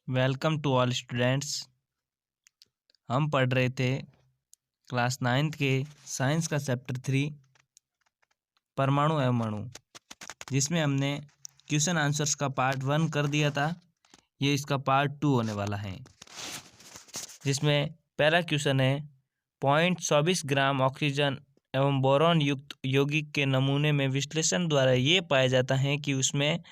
Welcome to all students. हम पढ़ रहे थे क्लास 9th के साइंस का चैप्टर 3 परमाणु एवं अणु, जिसमें हमने क्वेश्चन आंसर्स का पार्ट 1 कर दिया था। ये इसका पार्ट 2 होने वाला है, जिसमें पहला क्वेश्चन है 0.24 ग्राम ऑक्सीजन एवं बोरॉन युक्त यौगिक के नमूने में विश्लेषण द्वारा ये पाया जाता है कि उसमें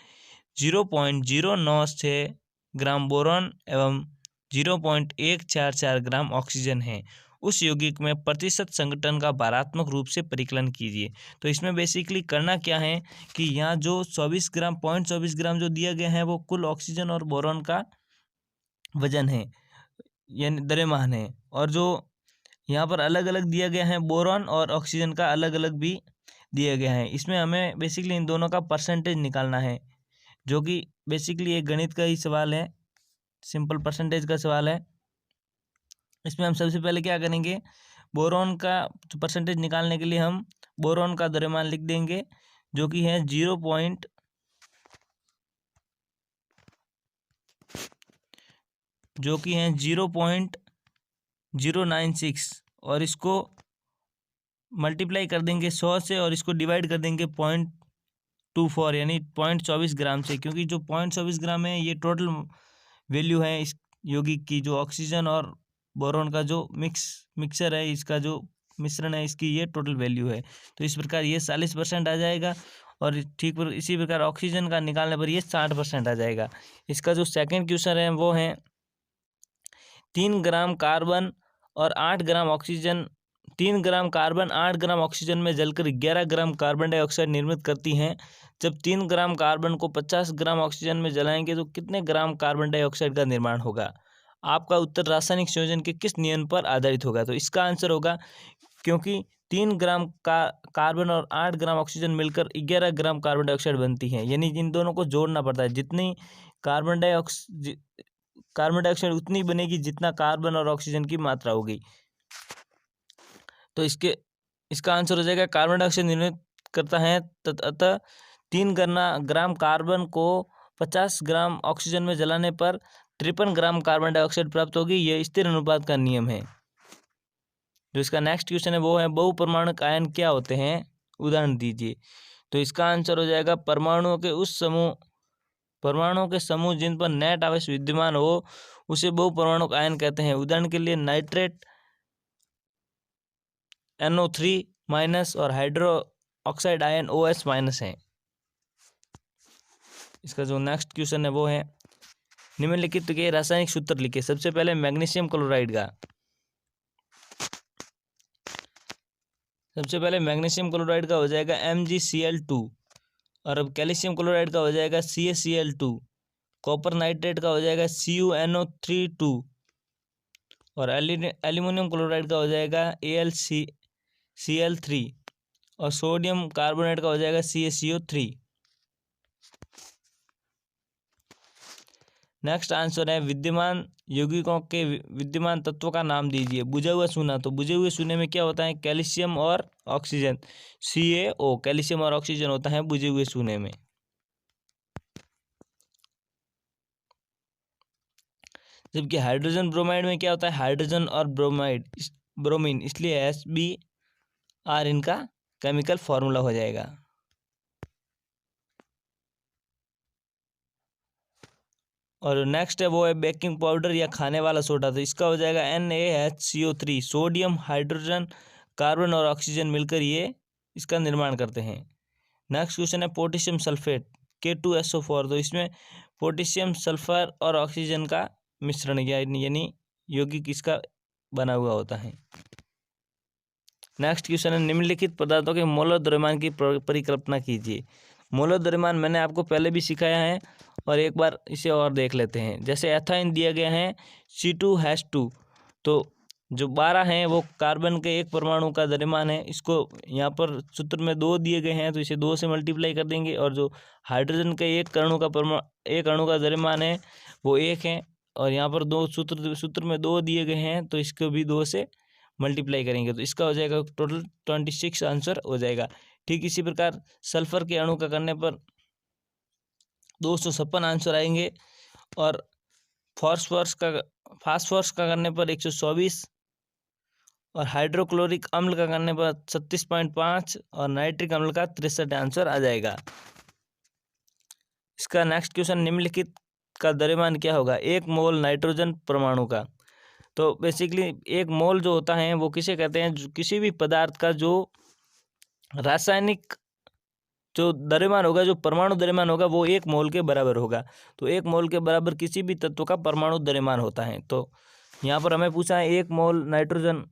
0.096 ग्राम बोरॉन एवं 0.144 ग्राम ऑक्सीजन है। उस यौगिक में प्रतिशत संघटन का भारात्मक रूप से परिकलन कीजिए। तो इसमें बेसिकली करना क्या है कि यहाँ जो 0.24 ग्राम जो दिया गया है वो कुल ऑक्सीजन और बोरॉन का वजन है, यानी द्रव्यमान है, और जो यहाँ पर अलग अलग दिया गया है बोरॉन और ऑक्सीजन का अलग अलग भी दिया गया है। इसमें हमें बेसिकली इन दोनों का परसेंटेज निकालना है, जो कि बेसिकली एक गणित का ही सवाल है, सिंपल परसेंटेज का सवाल है। इसमें हम सबसे पहले क्या करेंगे, बोरॉन का परसेंटेज निकालने के लिए हम बोरॉन का द्रव्यमान लिख देंगे, जो कि है 0.096, और इसको मल्टीप्लाई कर देंगे 100 से, और इसको डिवाइड कर देंगे 0.24 यानी 0.24 ग्राम से, क्योंकि जो 0.24 ग्राम है ये टोटल वैल्यू है इस यौगिक की, जो ऑक्सीजन और बोरॉन का जो मिक्सचर है, इसका जो मिश्रण है, इसकी ये टोटल वैल्यू है। तो इस प्रकार ये 40% आ जाएगा, और ठीक पर इसी प्रकार ऑक्सीजन का निकालने पर ये 60% आ जाएगा। इसका जो सेकंड क्वेश्चन है वो है 3 ग्राम कार्बन और 8 gram oxygen 3 gram carbon 8 gram oxygen में जलकर 11 ग्राम कार्बन डाइऑक्साइड निर्मित करती हैं। जब 3 ग्राम कार्बन को 50 ग्राम ऑक्सीजन में जलाएंगे तो कितने ग्राम कार्बन डाइऑक्साइड का निर्माण होगा? आपका उत्तर रासायनिक संयोजन के किस नियम पर आधारित होगा? तो इसका आंसर होगा, क्योंकि 3 ग्राम का कार्बन और 8 ग्राम ऑक्सीजन मिलकर 11 ग्राम कार्बन डाइऑक्साइड बनती है, यानी इन दोनों को जोड़ना पड़ता है। जितनी कार्बन डाइऑक्साइड उतनी बनेगी जितना कार्बन और ऑक्सीजन की मात्रा होगी। तो इसका आंसर हो जाएगा, कार्बन डाइऑक्साइड निर्मित करता है, अतः 3 ग्राम कार्बन को 50 ग्राम ऑक्सीजन में जलाने पर 53 ग्राम कार्बन डाइऑक्साइड प्राप्त होगी। यह स्थिर अनुपात का नियम है। जो इसका नेक्स्ट क्वेश्चन है वो है बहुपरमाणुक आयन क्या होते हैं, उदाहरण दीजिए। तो इसका आंसर हो जाएगा, परमाणुओं के समूह जिन पर नेट आवेश विद्यमान हो उसे बहुपरमाणुक आयन कहते हैं। उदाहरण के लिए नाइट्रेट NO3- और हाइड्रो ऑक्साइड आयन OH- है। इसका जो नेक्स्ट क्वेश्चन है वो है निम्नलिखित के रासायनिक सूत्र लिखे। सबसे पहले मैग्नीशियम क्लोराइड का हो जाएगा MgCl2, और अब कैल्शियम क्लोराइड का हो जाएगा CaCl2, कॉपर नाइट्रेट का हो जाएगा CuNO3 और एल्यूमिनियम क्लोराइड का हो जाएगा AlCl3, और सोडियम कार्बोनेट का हो जाएगा CaCO3। नेक्स्ट आंसर है विद्यमान यौगिकों के विद्यमान तत्वों का नाम दीजिए। बुझा हुआ चूना, तो बुझे हुए चूने में क्या होता है, कैल्शियम और ऑक्सीजन, CaO, कैल्शियम और ऑक्सीजन होता है बुझे हुए चूने में। जबकि हाइड्रोजन ब्रोमाइड में क्या होता है, हाइड्रोजन और ब्रोमीन, इसलिए HBr इनका केमिकल फॉर्मूला हो जाएगा। और नेक्स्ट है वो है बेकिंग पाउडर या खाने वाला सोडा, तो इसका हो जाएगा NaHCO3, सोडियम, हाइड्रोजन, कार्बन और ऑक्सीजन मिलकर ये इसका निर्माण करते हैं। नेक्स्ट क्वेश्चन है पोटेशियम सल्फेट K2SO4, तो इसमें पोटेशियम, सल्फर और ऑक्सीजन का मिश्रण यानी यौगिक इसका बना हुआ होता है। नेक्स्ट क्वेश्चन है निम्नलिखित पदार्थों के मोलर द्रव्यमान की परिकल्पना कीजिए। मोलर द्रव्यमान मैंने आपको पहले भी सिखाया है, और एक बार इसे और देख लेते हैं। जैसे एथाइन दिया गया है C2H2, तो जो 12 हैं वो कार्बन के एक परमाणु का द्रव्यमान है। इसको यहाँ पर सूत्र में 2 दिए गए हैं, तो इसे 2 से मल्टीप्लाई कर देंगे, और जो हाइड्रोजन के एक अणु का द्रव्यमान है वो 1 है, और यहाँ पर सूत्र में 2 दिए गए हैं, तो इसको भी 2 से मल्टीप्लाई करेंगे, तो इसका हो जाएगा टोटल 26 आंसर हो जाएगा। ठीक इसी प्रकार सल्फर के अणु का करने पर 256 आंसर आएंगे, और फास्फोरस का करने पर 124 और हाइड्रोक्लोरिक अम्ल का करने पर 36.5 और नाइट्रिक अम्ल का 63 आंसर आ जाएगा। इसका नेक्स्ट क्वेश्चन, निम्नलिखित का द्रव्यमान क्या होगा 1 मोल नाइट्रोजन परमाणु का। तो बेसिकली 1 मोल जो होता है वो किसे कहते हैं, किसी भी पदार्थ का जो रासायनिक जो द्रव्यमान होगा, जो परमाणु द्रव्यमान होगा वो 1 मोल के बराबर होगा। तो 1 मोल के बराबर किसी भी तत्व का परमाणु द्रव्यमान होता है। तो यहाँ पर हमें पूछा है 1 मोल नाइट्रोजन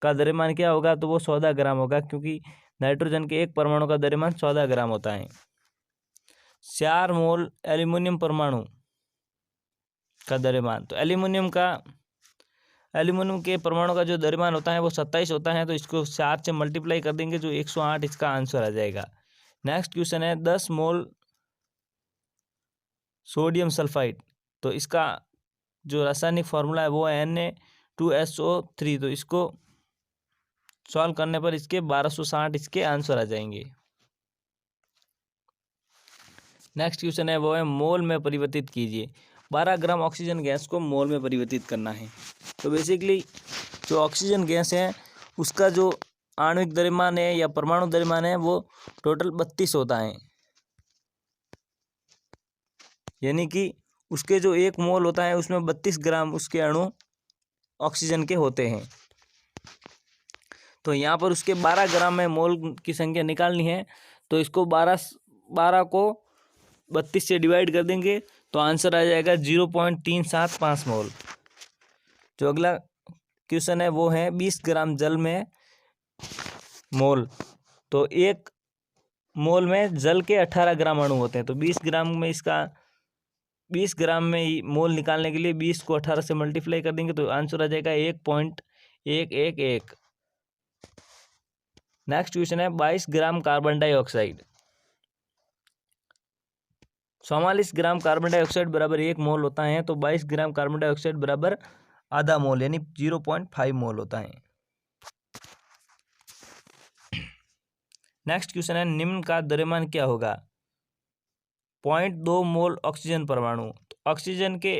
का द्रव्यमान क्या होगा, तो वो 14 ग्राम होगा, क्योंकि नाइट्रोजन के एक परमाणु का द्रव्यमान 14 ग्राम होता है। 4 मोल एल्यूमिनियम परमाणु का द्रव्यमान, तो एल्यूमिनियम के परमाणु का जो द्रव्यमान होता है वो 27 होता है। तो इसको 4 से मल्टीप्लाई कर देंगे जो 108 इसका आंसर आ जाएगा। नेक्स्ट क्वेश्चन है 10 मोल सोडियम सल्फाइड, तो इसका जो रासायनिक फार्मूला है वो है Na2SO3। तो इसको सॉल्व करने पर इसके 1260 इसके आंसर आ जाएंगे। नेक्स्ट क्वेश्चन है वो है मोल में परिवर्तित कीजिए। 12 ग्राम ऑक्सीजन गैस को मोल में परिवर्तित करना है। तो बेसिकली जो ऑक्सीजन गैस है उसका जो आणविक द्रव्यमान है या परमाणु द्रव्यमान है वो टोटल 32 होता है, यानी कि उसके जो 1 मोल होता है उसमें 32 ग्राम उसके अणु ऑक्सीजन के होते हैं। तो यहाँ पर उसके 12 ग्राम में मोल की संख्या निकालनी है। तो इसको 12 को 32 से डिवाइड कर देंगे तो आंसर आ जाएगा 0.375 मोल। जो अगला क्वेश्चन है वो है 20 ग्राम जल में मोल। तो 1 मोल में जल के 18 ग्राम अणु होते हैं। तो 20 ग्राम में मोल निकालने के लिए 20 को 18 से मल्टीप्लाई कर देंगे तो आंसर आ जाएगा 1.111। नेक्स्ट क्वेश्चन है 22 gram carbon dioxide. 44 gram carbon dioxide बराबर 1 मोल होता है। तो 22 ग्राम कार्बन डाइऑक्साइड बराबर आधा मोल यानी 0.5 मोल होता है। नेक्स्ट क्वेश्चन है निम्न का द्रव्यमान क्या होगा 0.2 मोल ऑक्सीजन परमाणु। तो ऑक्सीजन के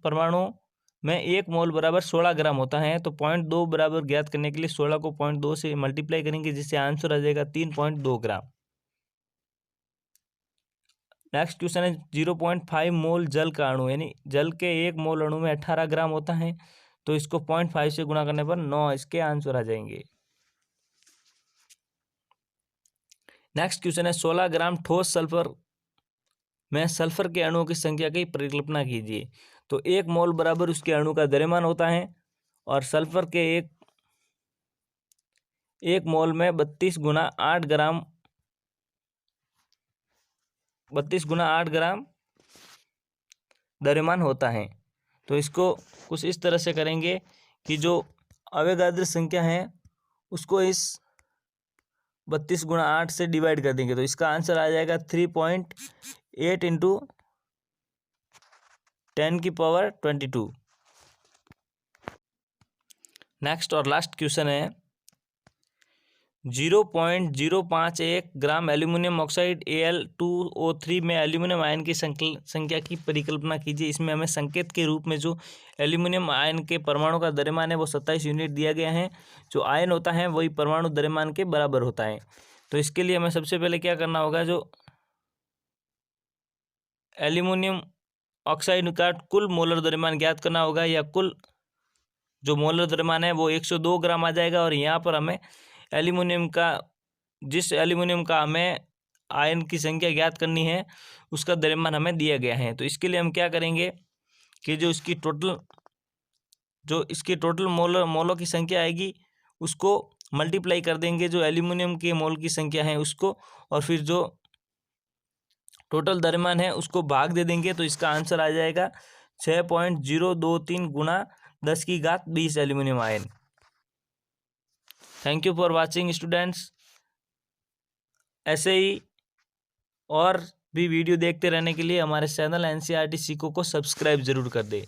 परमाणु में 1 मोल बराबर 16 ग्राम होता है। तो 0.2 बराबर ज्ञात करने के लिए 16 को 0.2 से मल्टीप्लाई करेंगे जिससे आंसर आ जाएगा 3.2 ग्राम। नेक्स्ट क्वेश्चन है 0.5 मोल जल का अणु, यानी जल के 1 मोल अणु में 18 ग्राम होता है। तो इसको 0.5 से गुणा करने पर 9 इसके आंसर आ जाएंगे। नेक्स्ट क्वेश्चन है 16 ग्राम ठोस सल्फर में सल्फर के अणुओं की संख्या की परिकल्पना कीजिए। तो 1 मोल बराबर उसके अणु का द्रव्यमान होता है और सल्फर के एक मोल में 32 गुना 8 ग्राम द्रव्यमान होता है। तो इसको कुछ इस तरह से करेंगे कि जो अवोगाद्रो संख्या है उसको इस 32 गुणा 8 से डिवाइड कर देंगे तो इसका आंसर आ जाएगा 3.8 इंटू 10⁻²2। नेक्स्ट और लास्ट क्वेश्चन है 0.051 ग्राम एल्यूमिनियम ऑक्साइड Al2O3 में एल्यूमिनियम आयन की संख्या की परिकल्पना कीजिए। इसमें हमें संकेत के रूप में जो एल्यूमिनियम आयन के परमाणु का द्रव्यमान है वो 27 यूनिट दिया गया है। जो आयन होता है वही परमाणु द्रव्यमान के बराबर होता है। तो इसके लिए हमें सबसे पहले क्या करना होगा, जो एल्यूमिनियम ऑक्साइड का कुल मोलर द्रव्यमान ज्ञात करना होगा, या कुल जो मोलर द्रव्यमान है वो 102 ग्राम आ जाएगा। और यहाँ पर हमें जिस एल्यूमिनियम का हमें आयन की संख्या ज्ञात करनी है उसका द्रव्यमान हमें दिया गया है। तो इसके लिए हम क्या करेंगे कि जो इसकी टोटल मोलों की संख्या आएगी उसको मल्टीप्लाई कर देंगे जो एल्यूमिनियम के मोल की संख्या है उसको, और फिर जो टोटल द्रव्यमान है उसको भाग दे देंगे। तो इसका आंसर आ जाएगा 6.023 गुणा 10⁻20 aluminium ion. Thank you for watching students. ऐसे ही और भी वीडियो देखते रहने के लिए हमारे चैनल NCERT सीको को सब्सक्राइब जरूर कर दें।